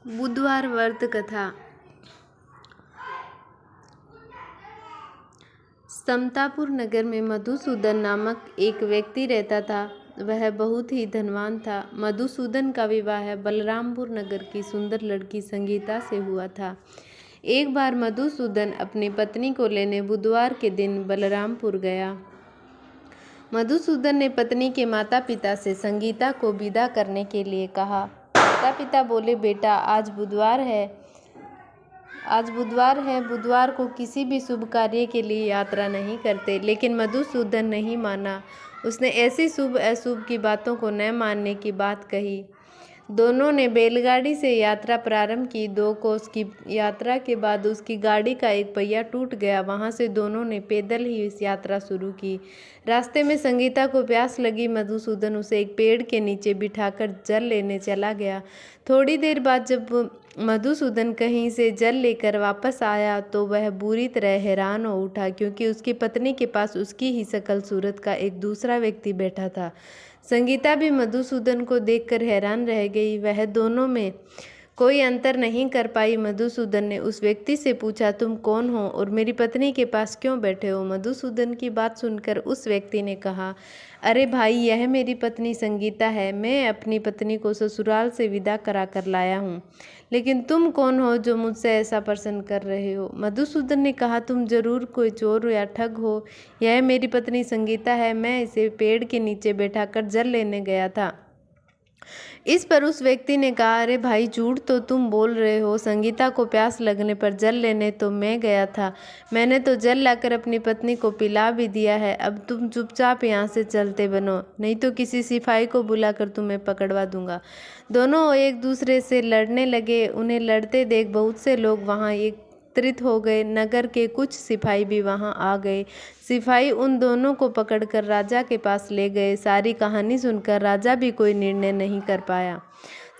बुधवार व्रत कथा। समतापुर नगर में मधुसूदन नामक एक व्यक्ति रहता था। वह बहुत ही धनवान था। मधुसूदन का विवाह बलरामपुर नगर की सुंदर लड़की संगीता से हुआ था। एक बार मधुसूदन अपनी पत्नी को लेने बुधवार के दिन बलरामपुर गया। मधुसूदन ने पत्नी के माता पिता से संगीता को विदा करने के लिए कहा। माता पिता बोले, बेटा आज बुधवार है, बुधवार को किसी भी शुभ कार्य के लिए यात्रा नहीं करते। लेकिन मधुसूदन नहीं माना। उसने ऐसी शुभ अशुभ की बातों को न मानने की बात कही। दोनों ने बैलगाड़ी से यात्रा प्रारंभ की। 2 कोस की यात्रा के बाद उसकी गाड़ी का एक पहिया टूट गया। वहां से दोनों ने पैदल ही इस यात्रा शुरू की। रास्ते में संगीता को प्यास लगी। मधुसूदन उसे एक पेड़ के नीचे बिठाकर जल लेने चला गया। थोड़ी देर बाद जब मधुसूदन कहीं से जल लेकर वापस आया तो वह बुरी तरह हैरान हो उठा, क्योंकि उसकी पत्नी के पास उसकी ही शकल सूरत का एक दूसरा व्यक्ति बैठा था। संगीता भी मधुसूदन को देखकर हैरान रह गई। वह दोनों में कोई अंतर नहीं कर पाई। मधुसूदन ने उस व्यक्ति से पूछा, तुम कौन हो और मेरी पत्नी के पास क्यों बैठे हो? मधुसूदन की बात सुनकर उस व्यक्ति ने कहा, अरे भाई, यह मेरी पत्नी संगीता है। मैं अपनी पत्नी को ससुराल से विदा करा कर लाया हूँ। लेकिन तुम कौन हो जो मुझसे ऐसा प्रश्न कर रहे हो? मधुसूदन ने कहा, तुम जरूर कोई चोर या ठग हो। यह मेरी पत्नी संगीता है। मैं इसे पेड़ के नीचे बैठाकर जल लेने गया था। इस पर उस व्यक्ति ने कहा, अरे भाई, झूठ तो तुम बोल रहे हो। संगीता को प्यास लगने पर जल लेने तो मैं गया था। मैंने तो जल लाकर अपनी पत्नी को पिला भी दिया है। अब तुम चुपचाप यहाँ से चलते बनो, नहीं तो किसी सिपाही को बुलाकर तुम्हें पकड़वा दूंगा। दोनों एक दूसरे से लड़ने लगे। उन्हें लड़ते देख बहुत से लोग वहाँ एकत्रित हो गए। नगर के कुछ सिपाही भी वहां आ गए। सिपाही उन दोनों को पकड़कर राजा के पास ले गए। सारी कहानी सुनकर राजा भी कोई निर्णय नहीं कर पाया।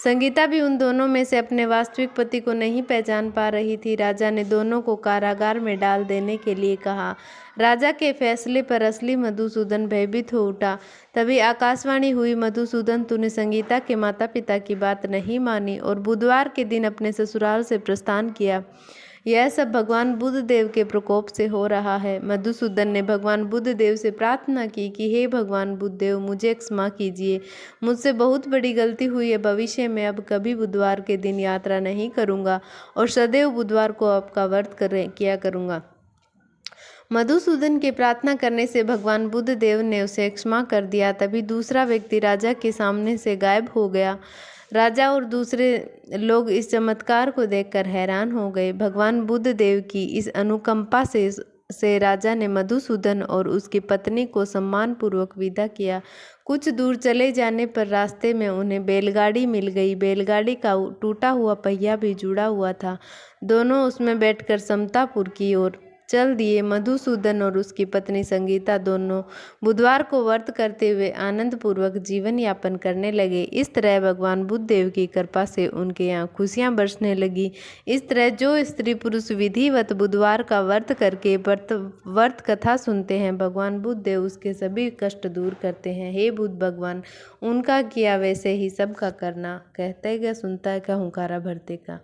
संगीता भी उन दोनों में से अपने वास्तविक पति को नहीं पहचान पा रही थी। राजा ने दोनों को कारागार में डाल देने के लिए कहा। राजा के फैसले पर असली मधुसूदन भयभीत हो उठा। तभी आकाशवाणी हुई, मधुसूदन, तूने संगीता के माता पिता की बात नहीं मानी और बुधवार के दिन अपने ससुराल से प्रस्थान किया। यह सब भगवान बुद्ध देव के प्रकोप से हो रहा है। मधुसूदन ने भगवान बुद्ध देव से प्रार्थना की कि हे भगवान बुद्ध देव, मुझे क्षमा कीजिए। मुझसे बहुत बड़ी गलती हुई है। भविष्य में अब कभी बुधवार के दिन यात्रा नहीं करूंगा और सदैव बुधवार को आपका व्रत किया करूंगा। मधुसूदन के प्रार्थना करने से भगवान बुद्ध देव ने उसे क्षमा कर दिया। तभी दूसरा व्यक्ति राजा के सामने से गायब हो गया। राजा और दूसरे लोग इस चमत्कार को देखकर हैरान हो गए। भगवान बुद्ध देव की इस अनुकंपा से राजा ने मधुसूदन और उसकी पत्नी को सम्मानपूर्वक विदा किया। कुछ दूर चले जाने पर रास्ते में उन्हें बैलगाड़ी मिल गई। बैलगाड़ी का टूटा हुआ पहिया भी जुड़ा हुआ था। दोनों उसमें बैठकर समतापुर की ओर चल दिए। मधुसूदन और उसकी पत्नी संगीता दोनों बुधवार को व्रत करते हुए आनंद पूर्वक जीवन यापन करने लगे। इस तरह भगवान बुद्ध देव की कृपा से उनके यहाँ खुशियाँ बरसने लगी। इस तरह जो स्त्री पुरुष विधिवत बुधवार का व्रत करके व्रत कथा सुनते हैं, भगवान बुद्ध देव उसके सभी कष्ट दूर करते हैं। हे बुद्ध भगवान, उनका किया वैसे ही सबका करना। कहते गया सुनता है का हुंकारा भरते का।